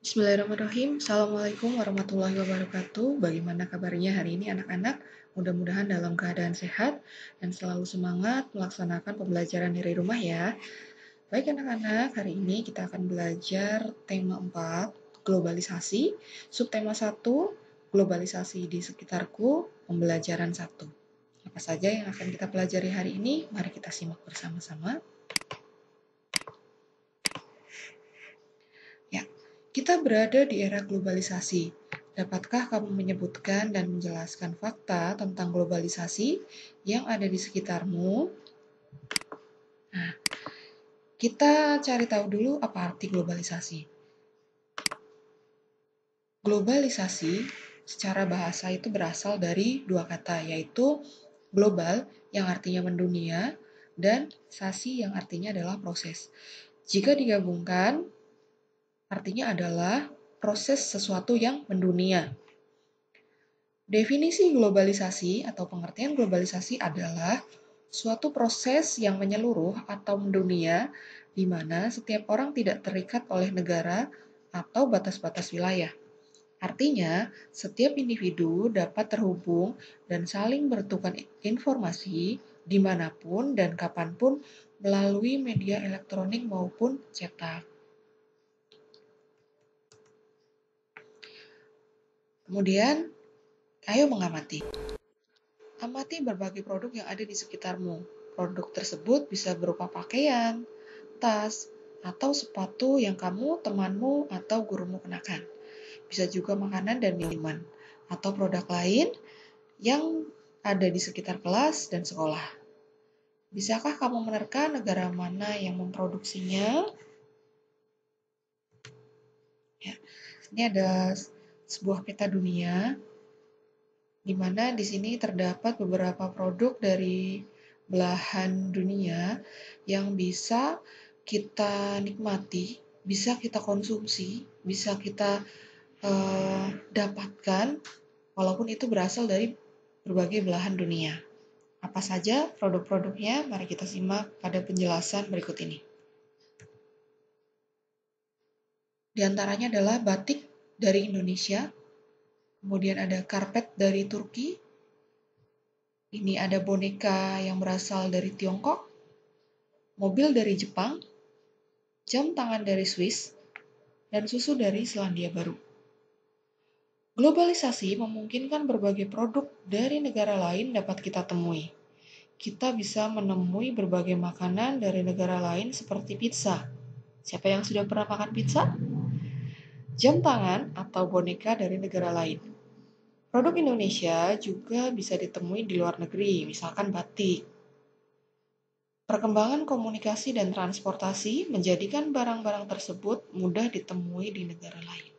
Bismillahirrahmanirrahim. Assalamualaikum warahmatullahi wabarakatuh. Bagaimana kabarnya hari ini anak-anak? Mudah-mudahan dalam keadaan sehat dan selalu semangat melaksanakan pembelajaran dari rumah ya. Baik anak-anak, hari ini kita akan belajar tema 4, globalisasi, subtema 1, globalisasi di sekitarku, pembelajaran 1. Apa saja yang akan kita pelajari hari ini? Mari kita simak bersama-sama. Ya, kita berada di era globalisasi. Dapatkah kamu menyebutkan dan menjelaskan fakta tentang globalisasi yang ada di sekitarmu? Nah, kita cari tahu dulu apa arti globalisasi. Globalisasi secara bahasa itu berasal dari dua kata, yaitu global yang artinya mendunia dan sasi yang artinya adalah proses. Jika digabungkan, artinya adalah proses sesuatu yang mendunia. Definisi globalisasi atau pengertian globalisasi adalah suatu proses yang menyeluruh atau mendunia di mana setiap orang tidak terikat oleh negara atau batas-batas wilayah. Artinya, setiap individu dapat terhubung dan saling bertukar informasi dimanapun dan kapanpun melalui media elektronik maupun cetak. Kemudian, ayo mengamati. Amati berbagai produk yang ada di sekitarmu. Produk tersebut bisa berupa pakaian, tas, atau sepatu yang kamu, temanmu, atau gurumu kenakan. Bisa juga makanan dan minuman, atau produk lain yang ada di sekitar kelas dan sekolah. Bisakah kamu menerka negara mana yang memproduksinya? Ya, ini ada sebuah peta dunia di mana di sini terdapat beberapa produk dari belahan dunia yang bisa kita nikmati, bisa kita konsumsi, bisa kita dapatkan, walaupun itu berasal dari berbagai belahan dunia. Apa saja produk-produknya? Mari kita simak pada penjelasan berikut ini. Di antaranya adalah batik dari Indonesia, kemudian ada karpet dari Turki, ini ada boneka yang berasal dari Tiongkok, mobil dari Jepang, jam tangan dari Swiss, dan susu dari Selandia Baru. Globalisasi memungkinkan berbagai produk dari negara lain dapat kita temui. Kita bisa menemui berbagai makanan dari negara lain seperti pizza. Siapa yang sudah pernah makan pizza? Jam tangan atau boneka dari negara lain. Produk Indonesia juga bisa ditemui di luar negeri, misalkan batik. Perkembangan komunikasi dan transportasi menjadikan barang-barang tersebut mudah ditemui di negara lain.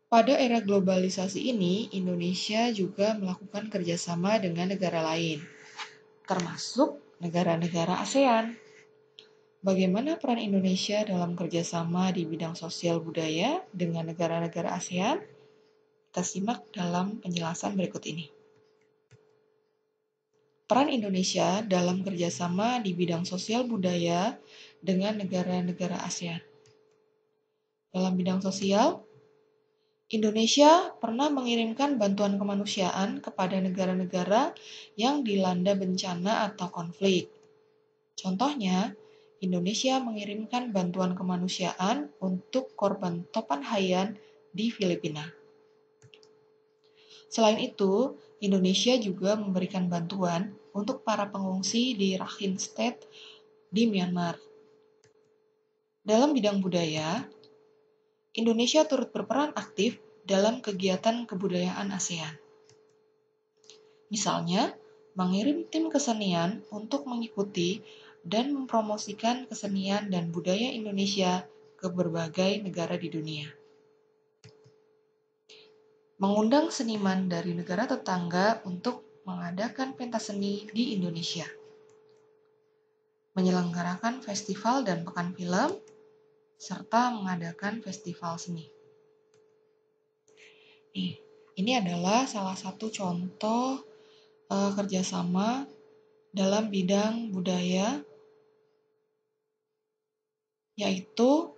Pada era globalisasi ini, Indonesia juga melakukan kerjasama dengan negara lain, termasuk negara-negara ASEAN. Bagaimana peran Indonesia dalam kerjasama di bidang sosial budaya dengan negara-negara ASEAN? Kita simak dalam penjelasan berikut ini. Peran Indonesia dalam kerjasama di bidang sosial budaya dengan negara-negara ASEAN. Dalam bidang sosial, Indonesia pernah mengirimkan bantuan kemanusiaan kepada negara-negara yang dilanda bencana atau konflik. Contohnya, Indonesia mengirimkan bantuan kemanusiaan untuk korban topan Haiyan di Filipina. Selain itu, Indonesia juga memberikan bantuan untuk para pengungsi di Rakhine State di Myanmar. Dalam bidang budaya, Indonesia turut berperan aktif dalam kegiatan kebudayaan ASEAN. Misalnya, mengirim tim kesenian untuk mengikuti dan mempromosikan kesenian dan budaya Indonesia ke berbagai negara di dunia. Mengundang seniman dari negara tetangga untuk mengadakan pentas seni di Indonesia. Menyelenggarakan festival dan pekan film, serta mengadakan festival seni. Ini adalah salah satu contoh kerjasama dalam bidang budaya yaitu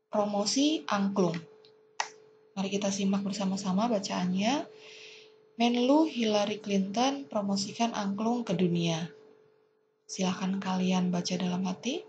promosi angklung. Mari kita simak bersama-sama bacaannya. Menlu Hillary Clinton promosikan angklung ke dunia. Silakan kalian baca dalam hati.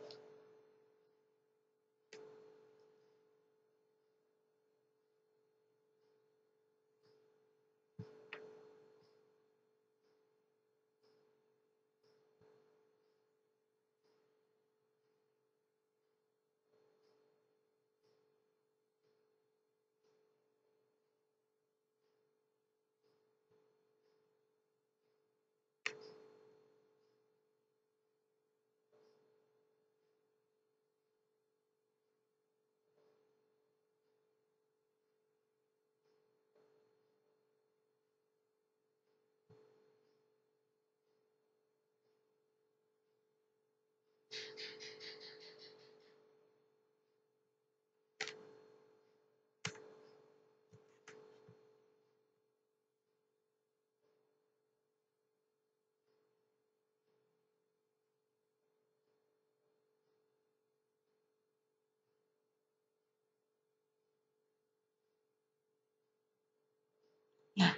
Nah,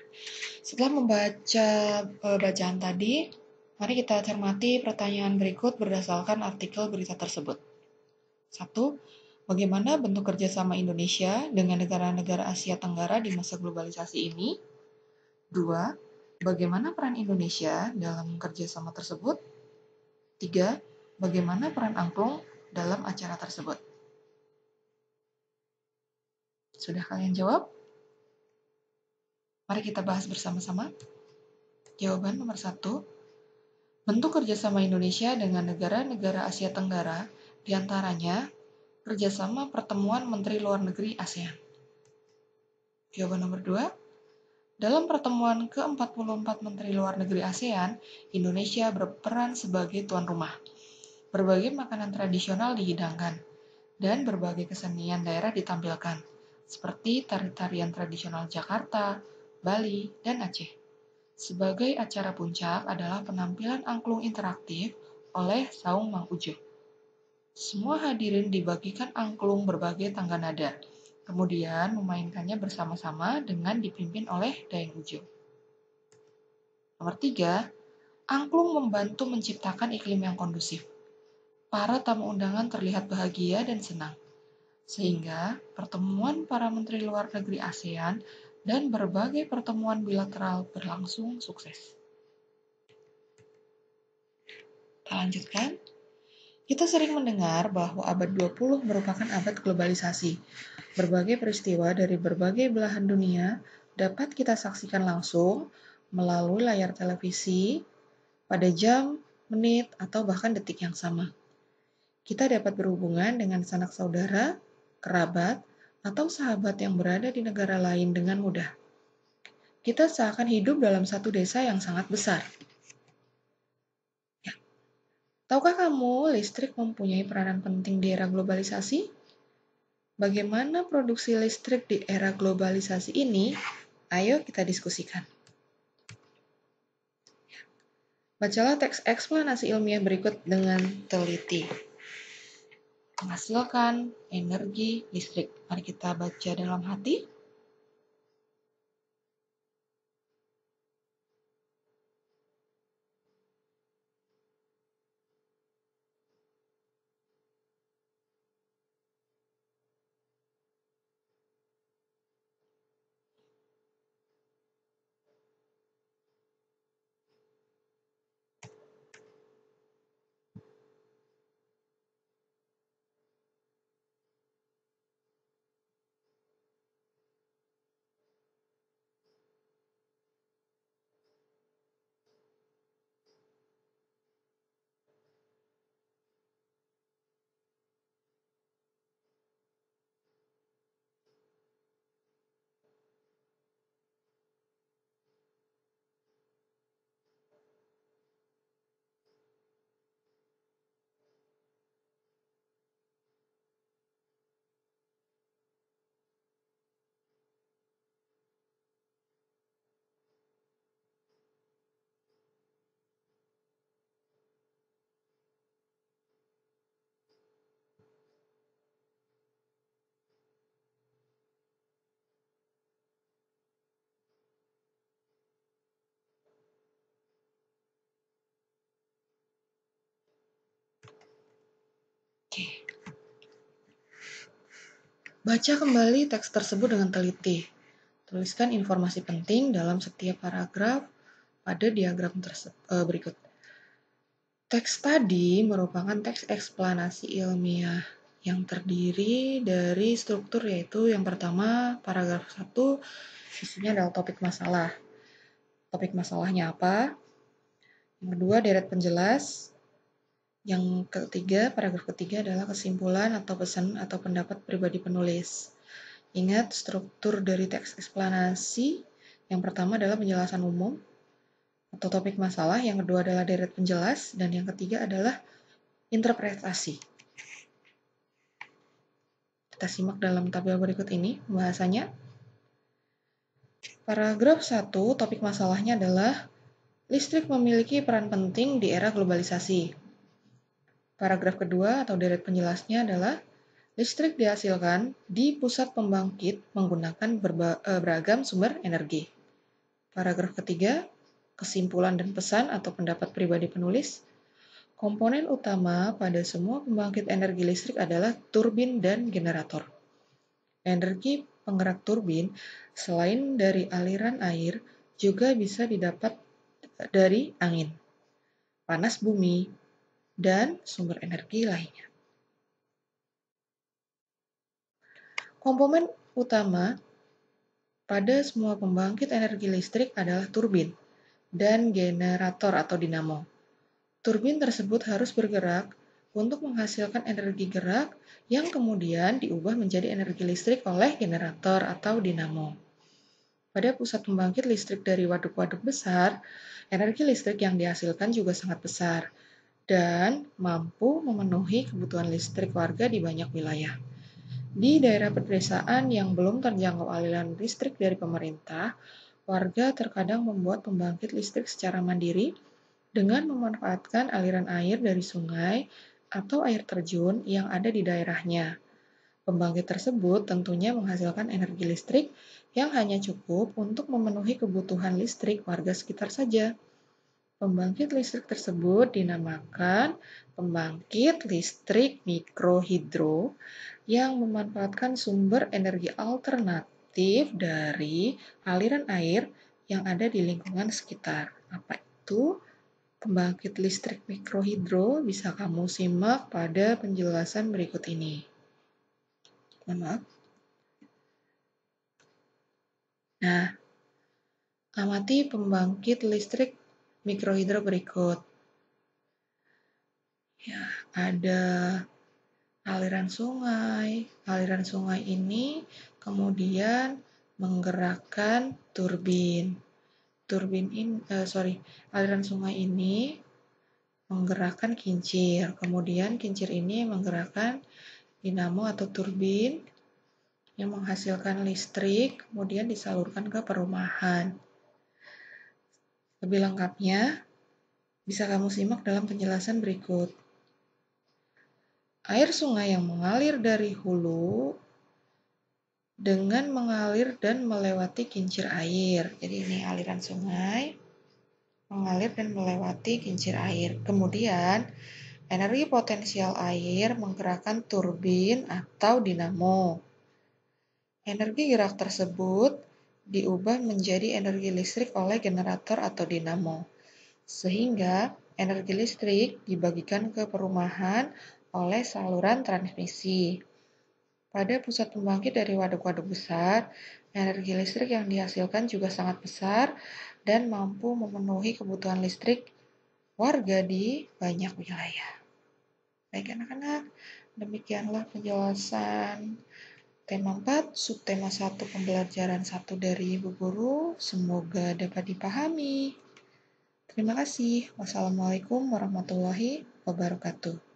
setelah membaca bacaan tadi, mari kita cermati pertanyaan berikut berdasarkan artikel berita tersebut. 1. Bagaimana bentuk kerjasama Indonesia dengan negara-negara Asia Tenggara di masa globalisasi ini? 2. Bagaimana peran Indonesia dalam kerjasama tersebut? 3. Bagaimana peran angklung dalam acara tersebut? Sudah kalian jawab? Mari kita bahas bersama-sama. Jawaban nomor 1. Bentuk kerjasama Indonesia dengan negara-negara Asia Tenggara diantaranya kerjasama pertemuan Menteri Luar Negeri ASEAN. Jawaban nomor 2. Dalam pertemuan ke-44 Menteri Luar Negeri ASEAN, Indonesia berperan sebagai tuan rumah. Berbagai makanan tradisional dihidangkan, dan berbagai kesenian daerah ditampilkan, seperti tari-tarian tradisional Jakarta, Bali, dan Aceh. Sebagai acara puncak adalah penampilan angklung interaktif oleh Saung Mang Ujo. Semua hadirin dibagikan angklung berbagai tangga nada, kemudian memainkannya bersama-sama dengan dipimpin oleh Dayang Ujo. Nomor 3, angklung membantu menciptakan iklim yang kondusif. Para tamu undangan terlihat bahagia dan senang, sehingga pertemuan para menteri luar negeri ASEAN dan berbagai pertemuan bilateral berlangsung sukses. Kita lanjutkan. Kita sering mendengar bahwa abad 20 merupakan abad globalisasi. Berbagai peristiwa dari berbagai belahan dunia dapat kita saksikan langsung melalui layar televisi pada jam, menit, atau bahkan detik yang sama. Kita dapat berhubungan dengan sanak saudara, kerabat, atau sahabat yang berada di negara lain dengan mudah. Kita seakan hidup dalam satu desa yang sangat besar. Ya. Tahukah kamu listrik mempunyai peranan penting di era globalisasi? Bagaimana produksi listrik di era globalisasi ini? Ayo kita diskusikan. Bacalah teks eksplanasi ilmiah berikut dengan teliti. Menghasilkan energi listrik. Mari kita baca dalam hati. Baca kembali teks tersebut dengan teliti. Tuliskan informasi penting dalam setiap paragraf pada diagram berikut. Teks tadi merupakan teks eksplanasi ilmiah yang terdiri dari struktur, yaitu yang pertama paragraf 1 isinya adalah topik masalah. Topik masalahnya apa? Yang kedua deret penjelas. Yang ketiga, paragraf ketiga adalah kesimpulan atau pesan atau pendapat pribadi penulis. Ingat struktur dari teks eksplanasi. Yang pertama adalah penjelasan umum atau topik masalah, yang kedua adalah deret penjelas, dan yang ketiga adalah interpretasi. Kita simak dalam tabel berikut ini pembahasannya. Paragraf 1, topik masalahnya adalah listrik memiliki peran penting di era globalisasi. Paragraf kedua atau deret penjelasnya adalah listrik dihasilkan di pusat pembangkit menggunakan beragam sumber energi. Paragraf ketiga, kesimpulan dan pesan atau pendapat pribadi penulis. Komponen utama pada semua pembangkit energi listrik adalah turbin dan generator. Energi penggerak turbin selain dari aliran air juga bisa didapat dari angin, panas bumi, dan sumber energi lainnya. Komponen utama pada semua pembangkit energi listrik adalah turbin dan generator atau dinamo. Turbin tersebut harus bergerak untuk menghasilkan energi gerak yang kemudian diubah menjadi energi listrik oleh generator atau dinamo. Pada pusat pembangkit listrik dari waduk-waduk besar, energi listrik yang dihasilkan juga sangat besar dan mampu memenuhi kebutuhan listrik warga di banyak wilayah. Di daerah pedesaan yang belum terjangkau aliran listrik dari pemerintah, warga terkadang membuat pembangkit listrik secara mandiri dengan memanfaatkan aliran air dari sungai atau air terjun yang ada di daerahnya. Pembangkit tersebut tentunya menghasilkan energi listrik yang hanya cukup untuk memenuhi kebutuhan listrik warga sekitar saja. Pembangkit listrik tersebut dinamakan pembangkit listrik mikrohidro yang memanfaatkan sumber energi alternatif dari aliran air yang ada di lingkungan sekitar. Apa itu? Pembangkit listrik mikrohidro bisa kamu simak pada penjelasan berikut ini. Maaf. Nah, amati pembangkit listrik mikrohidro berikut. Ya, ada aliran sungai. Aliran sungai ini kemudian menggerakkan turbin. Aliran sungai ini menggerakkan kincir. Kemudian kincir ini menggerakkan dinamo atau turbin yang menghasilkan listrik, kemudian disalurkan ke perumahan. Lebih lengkapnya bisa kamu simak dalam penjelasan berikut. Air sungai yang mengalir dari hulu dengan mengalir dan melewati kincir air. Jadi ini aliran sungai mengalir dan melewati kincir air. Kemudian energi potensial air menggerakkan turbin atau dinamo. Energi gerak tersebut diubah menjadi energi listrik oleh generator atau dinamo, sehingga energi listrik dibagikan ke perumahan oleh saluran transmisi. Pada pusat pembangkit dari waduk-waduk besar, energi listrik yang dihasilkan juga sangat besar dan mampu memenuhi kebutuhan listrik warga di banyak wilayah. Baik anak-anak, demikianlah penjelasan tema 4, subtema 1 pembelajaran 1 dari Ibu Guru. Semoga dapat dipahami. Terima kasih. Wassalamualaikum warahmatullahi wabarakatuh.